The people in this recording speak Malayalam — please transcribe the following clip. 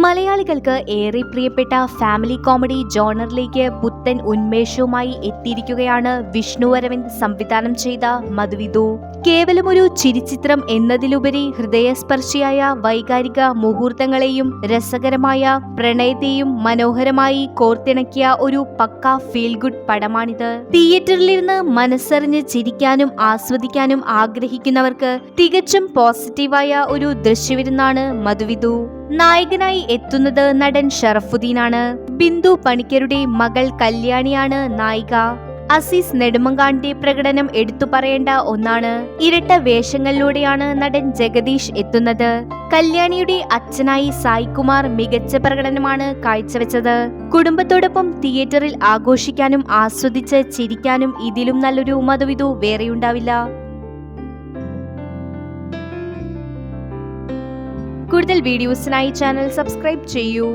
മലയാളികൾക്ക് ഏറെ പ്രിയപ്പെട്ട ഫാമിലി കോമഡി ജോണറിലേക്ക് പുത്തൻ ഉന്മേഷവുമായി എത്തിയിരിക്കുകയാണ് വിഷ്ണു അരവിന്ദ് സംവിധാനം ചെയ്ത മധുവിധു. കേവലം ഒരു ചിരിച്ചിത്രം എന്നതിലുപരി ഹൃദയസ്പർശിയായ വൈകാരിക മുഹൂർത്തങ്ങളെയും രസകരമായ പ്രണയത്തെയും മനോഹരമായി കോർത്തിണക്കിയ ഒരു പക്ക ഫീൽ ഗുഡ് പടമാണിത്. തിയേറ്ററിലിരുന്ന് മനസ്സറിഞ്ഞ് ചിരിക്കാനും ആസ്വദിക്കാനും ആഗ്രഹിക്കുന്നവർക്ക് തികച്ചും പോസിറ്റീവായ ഒരു ദൃശ്യവിരുന്നാണ് മധുവിധു. നായകനായി എത്തുന്നത് നടൻ ഷറഫുദ്ദീനാണ്. ബിന്ദു പണിക്കരുടെ മകൾ കല്യാണിയാണ് നായിക. അസീസ് നെടുമങ്ങാടിന്റെ പ്രകടനം എടുത്തു പറയേണ്ട ഒന്നാണ്. ഇരട്ട വേഷങ്ങളിലൂടെയാണ് നടൻ ജഗദീഷ് എത്തുന്നത്. കല്യാണിയുടെ അച്ഛനായി സായികുമാർ മികച്ച പ്രകടനമാണ് കാഴ്ചവെച്ചത്. കുടുംബത്തോടൊപ്പം തിയേറ്ററിൽ ആഘോഷിക്കാനും ആസ്വദിച്ച് ചിരിക്കാനും ഇതിലും നല്ലൊരു മധുവിധു വേറെയുണ്ടാവില്ല. കൂടുതൽ വീഡിയോസിനായി ചാനൽ സബ്സ്ക്രൈബ് ചെയ്യൂ.